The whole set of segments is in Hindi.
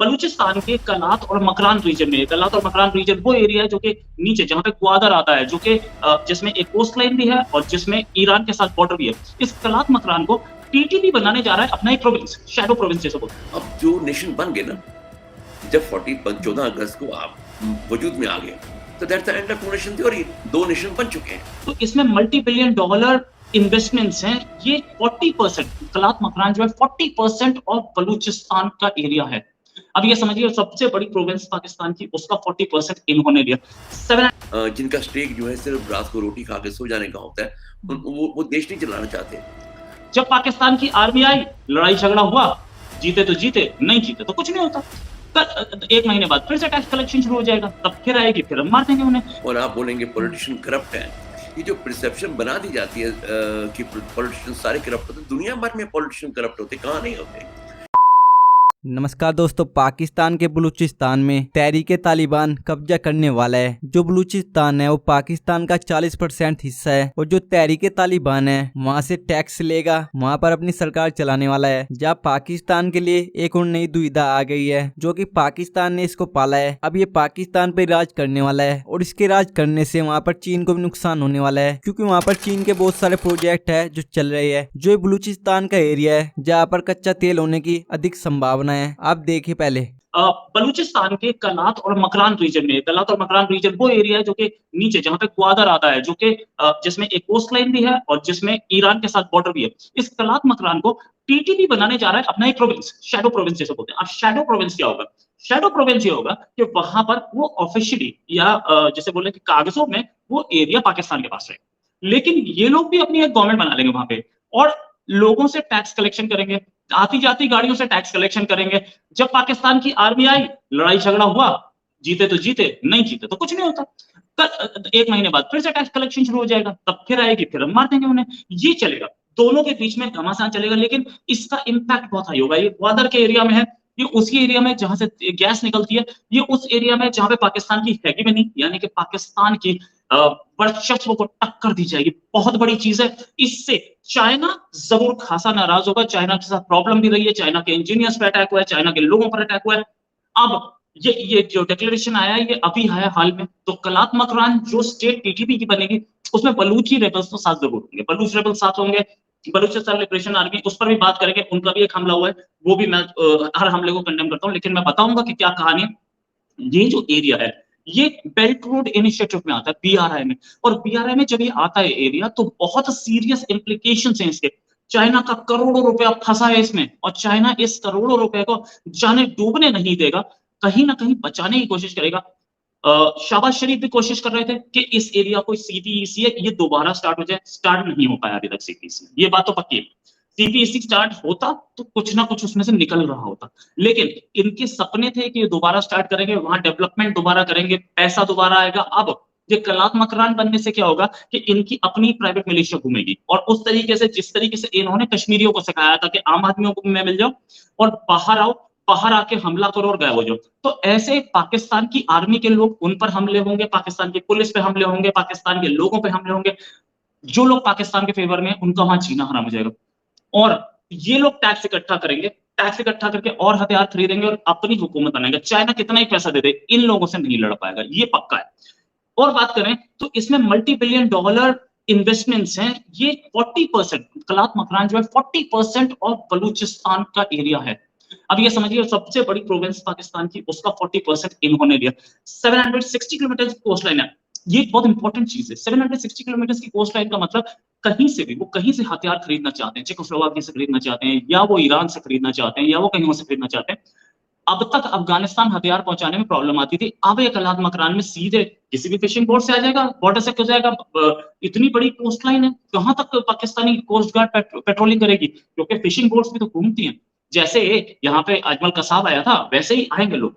बलूचिस्तान के कलात और मकरान रीजन में, कलात और मकरान रीजन वो एरिया है जो कि नीचे जहाँ पे ग्वादर आता है, जो कि जिसमें एक कोस्ट लाइन भी है और जिसमें ईरान के साथ बॉर्डर भी है। इस कलात मकरान को टीटीपी बनाने जा रहा है अपना एक प्रोविंस, शैडो प्रोविंस जैसे बोलते हैं। अब जो नेशन बन गए ना, जब 14 अगस्त को आप वजूद में आ गए, तो that's the end of two nation theory. 2 nation बन चुके हैं। तो इसमें मल्टी बिलियन डॉलर इन्वेस्टमेंट्स हैं। ये 40% कलात मकरान जो है 40% ऑफ बलूचिस्तान का एरिया है। अब ये समझिए सबसे बड़ी प्रोविंस पाकिस्तान की, उसका 40% इन्होंने लिया। जिनका स्टेक जो है सिर्फ रात को रोटी खा के सो जाने का होता है, वो देश नहीं चलाना चाहते। जब पाकिस्तान की आर्मी आई, लड़ाई झगड़ा हुआ, जीते तो जीते, नहीं जीते तो कुछ नहीं होता। 1 महीने बाद फिर से टैक्स कलेक्शन शुरू हो जाएगा, तब फिर आएगी, फिर हम मार देंगे उन्हें। और आप बोलेंगे पॉलिटिशियन करप्ट है। ये जो परसेप्शन बना दी जाती है कि पॉलिटिशियन सारे करप्ट होते, दुनिया भर में पॉलिटिशियन करप्ट होते, कहाँ नहीं होते। नमस्कार दोस्तों, पाकिस्तान के बलूचिस्तान में तहरीके तालिबान कब्जा करने वाला है। जो बलूचिस्तान है वो पाकिस्तान का 40% हिस्सा है और जो तहरीके तालिबान है वहां से टैक्स लेगा, वहां पर अपनी सरकार चलाने वाला है। जहाँ पाकिस्तान के लिए एक और नई दुविधा आ गई है, जो कि पाकिस्तान ने इसको पाला है। अब ये पाकिस्तान पे राज करने वाला है और इसके राज करने से वहाँ पर चीन को भी नुकसान होने वाला है, क्योंकि वहाँ पर चीन के बहुत सारे प्रोजेक्ट है जो चल रहे हैं। जो बलूचिस्तान का एरिया है जहाँ पर कच्चा तेल होने की अधिक संभावना है। आप देखिए पहले बलूचिस्तान के कलात और मकरान रीजन में, कलात और मकरान रीजन वो एरिया है जो कि नीचे जहाँ पे ग्वादर आता है, जो कि जिसमें एक कोस्ट लाइन भी है और जिसमें ईरान के साथ बॉर्डर भी है। इस कलात मकरान को टीटीपी बनाने जा रहा है अपना एक प्रोविंस, शैडो प्रोविंस जैसे बोलते हैं। अब शैडो प्रोविंस क्या होगा? शैडो प्रोविंस ये होगा कि वहां पर वो ऑफिशियली या जैसे बोले कि कागजों में वो एरिया पाकिस्तान के पास है, लेकिन ये लोग भी अपनी एक गवर्नमेंट बना लेंगे वहां पे और लोगों से टैक्स कलेक्शन करेंगे, आती जाती गाड़ियों से टैक्स कलेक्शन करेंगे। जब पाकिस्तान की आर्मी आई, लड़ाई झगड़ा हुआ, जीते तो जीते, नहीं जीते तो कुछ नहीं होता। 1 महीने बाद फिर से टैक्स कलेक्शन शुरू हो जाएगा, तब फिर आएगी, फिर हम मार देंगे उन्हें। ये चलेगा, दोनों के बीच में घमासान चलेगा, लेकिन इसका इम्पैक्ट बहुत हाई होगा। ये ग्वादर के एरिया में है, ये उसी एरिया में जहां से गैस निकलती है, ये उस एरिया में जहां पे पाकिस्तान की हेगेमनी यानी कि पाकिस्तान की वर्चस्व को टक्कर दी जाएगी। बहुत बड़ी चीज है। इससे चाइना जरूर खासा नाराज होगा। चाइना के साथ प्रॉब्लम भी रही है, चाइना के इंजीनियर्स पर अटैक हुआ है, चाइना के लोगों पर अटैक हुआ है। अब ये जो डिक्लेरेशन आया है ये अभी आया हाल में। तो कलात मकरान जो स्टेट टीटीपी की बनेगी, उसमें बलूची रेबल्स तो साथ जरूर होंगे, बलूच रेबल्स साथ होंगे। बलूचिस्तान लिबरेशन आर्मी, उस पर भी बात करेंगे, उनका भी एक हमला हुआ है, वो भी मैं हर हमले को कंडेम करता हूं, लेकिन मैं बताऊंगा कि क्या कहानी है। ये जो एरिया है ये बेल्ट रोड इनिशिएटिव में आता है, बीआरआई में। और बीआरआई में जब ये आता है एरिया, तो बहुत सीरियस इंप्लीकेशंस हैं इसके। चाइना का करोड़ों रुपया फंसा है इसमें और चाइना इस करोड़ों रुपए को जाने डूबने नहीं देगा, कहीं ना कहीं बचाने की कोशिश करेगा। शाबाज शरीफ भी कोशिश कर रहे थे कि इस एरिया को सीपीईसी है ये दोबारा स्टार्ट हो जाए, स्टार्ट नहीं हो पाया अभी तक सीपीईसी, ये बात तो पक्की है। सीपीईसी स्टार्ट होता तो कुछ ना कुछ उसमें से निकल रहा होता, लेकिन इनके सपने थे कि ये दोबारा स्टार्ट करेंगे, वहां डेवलपमेंट दोबारा करेंगे, पैसा दोबारा आएगा। अब ये कलात मकरान बनने से क्या होगा कि इनकी अपनी प्राइवेट मिलिशिया घूमेगी और उस तरीके से जिस तरीके से इन्होंने कश्मीरियों को सिखाया था कि आम आदमियों को मैं मिल जाओ और बाहर आओ, बाहर आके हमला करो और गायब हो जाओ, तो ऐसे पाकिस्तान की आर्मी के लोग उन पर हमले होंगे, पाकिस्तान की पुलिस पे हमले होंगे, पाकिस्तान के लोगों पे हमले होंगे। जो लोग पाकिस्तान के फेवर में, उनका वहां जीना हराम हो जाएगा। और ये लोग टैक्स इकट्ठा करेंगे, टैक्स इकट्ठा करके और हथियार खरीदेंगे और अपनी हुकूमत बनाएंगे। चाइना कितना ही पैसा दे दे, इन लोगों से नहीं लड़ पाएगा, ये पक्का है। और बात करें तो इसमें मल्टी बिलियन डॉलर इन्वेस्टमेंट्स हैं। ये 40%, कलात मकरान जो है 40% ऑफ बलूचिस्तान का एरिया है। अब ये समझिए सबसे बड़ी प्रोविंस पाकिस्तान की, उसका 40% इन्होंने लिया। 760 किलोमीटर कोस्ट लाइन है, ये बहुत इंपॉर्टेंट चीज है। 760 किलोमीटर की कोस्ट लाइन का मतलब कहीं से भी, वो कहीं से हथियार खरीदना चाहते हैं, चेकोस्लोवाकिया से खरीदना चाहते हैं, या वो ईरान से खरीदना चाहते हैं, या वो कहीं और से खरीदना चाहते हैं। अब तक अफगानिस्तान हथियार पहुंचाने में प्रॉब्लम आती थी, अब ये कलात मकरान में सीधे किसी भी फिशिंग बोट से आ जाएगा, बॉर्डर से हो जाएगा। इतनी बड़ी कोस्ट लाइन है, कहां तक पाकिस्तानी कोस्ट गार्ड पेट्रोलिंग करेगी, क्योंकि फिशिंग बोट्स भी तो घूमती हैं। जैसे यहाँ पे अजमल कसाब आया था, वैसे ही आएंगे लोग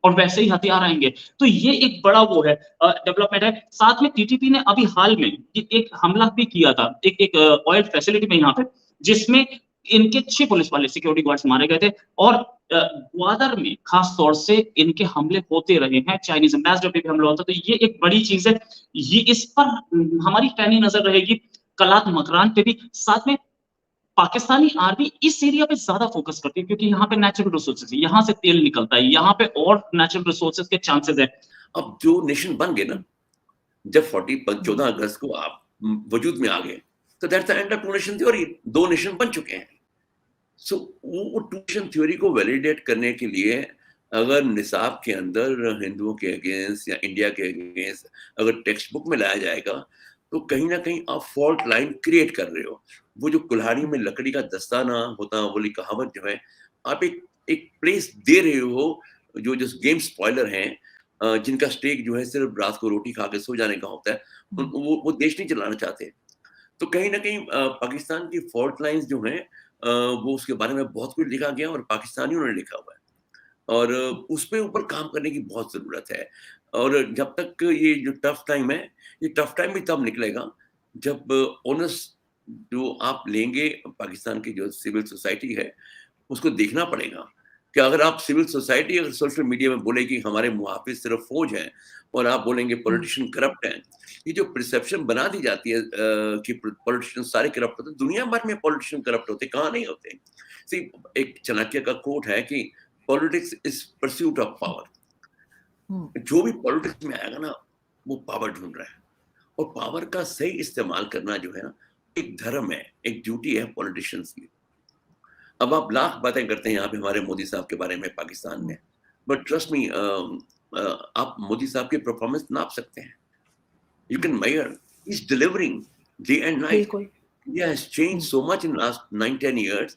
और वैसे ही हथियार आएंगे। तो ये एक बड़ा वो है, डेवलपमेंट है। साथ में टीटीपी ने अभी हाल में एक हमला भी किया था, एक ऑयल फैसिलिटी में यहाँ पे, जिसमें इनके 6 पुलिस वाले सिक्योरिटी गार्ड्स मारे गए थे। और ग्वादर में खास तौर से इनके हमले होते रहे हैं, चाइनीज एम्बेसडर पे भी हमला होता, तो ये एक बड़ी चीज है। ये इस पर हमारी पैनी नजर रहेगी, कलात मकरान पे भी। साथ में पाकिस्तानी आर्मी इस एरिया पे ज्यादा फोकस करती है क्योंकि यहाँ पे नेचुरल रिसोर्सेज है, यहाँ से तेल निकलता है, यहाँ पे और नेचुरल रिसोर्सेज के चांसेस है। अब जो नेशन बन गए ना, जब 14 अगस्त को आप वजूद में आ गए, तो that's the end of two nation theory. 2 nation बन चुके हैं। सो वो टू नेशन थ्योरी को वैलिडेट करने के लिए अगर निसाब के अंदर हिंदुओं के अगेंस्ट या इंडिया के अगेंस्ट अगर टेक्स्ट बुक में लाया जाएगा, तो कहीं ना कहीं आप फॉल्ट लाइन क्रिएट कर रहे हो। वो जो कुल्हाड़ी में लकड़ी का दस्ता ना होता वाली कहावत जो है, आप एक प्लेस दे रहे हो जो गेम स्पॉइलर हैं, जिनका स्टेक जो है सिर्फ रात को रोटी खा के सो जाने का होता है, वो देश नहीं चलाना चाहते। तो कहीं ना कहीं पाकिस्तान की फॉल्ट लाइंस जो हैं, वो उसके बारे में बहुत कुछ लिखा गया और पाकिस्तानियों ने लिखा हुआ है, और उस पे ऊपर काम करने की बहुत ज़रूरत है। और जब तक ये जो टफ टाइम है, ये टफ टाइम भी तब निकलेगा जब ऑनेस्ट जो आप लेंगे। पाकिस्तान की जो सिविल सोसाइटी है, उसको देखना पड़ेगा कि अगर आप सिविल सोसाइटी अगर सोशल मीडिया में बोले कि हमारे मुहाफिज सिर्फ फौज हैं, और आप बोलेंगे पॉलिटिशियन करप्ट हैं, ये जो परसेप्शन बना दी जाती है कि पॉलिटिशियन सारे करप्ट होते हैं, दुनिया भर में पॉलिटिशियन करप्ट होते, कहाँ नहीं होते। सी, एक चाणक्य का कोट है कि politics is pursuit of power. जो भी पॉलिटिक्स में आएगा ना, वो पावर ढूंढ रहा है, और पावर का सही इस्तेमाल करना जो है ना, एक धर्म है, एक ड्यूटी है पॉलिटिशियंस की। अब आप लाख बातें करते हैं यहाँ पे हमारे मोदी साहब के बारे में पाकिस्तान में, बट ट्रस्ट मी, आप मोदी साहब की परफॉर्मेंस नाप सकते हैं। You can measure. He's delivering day and night. बिल्कुल। India has changed so much in the last 9-10 years.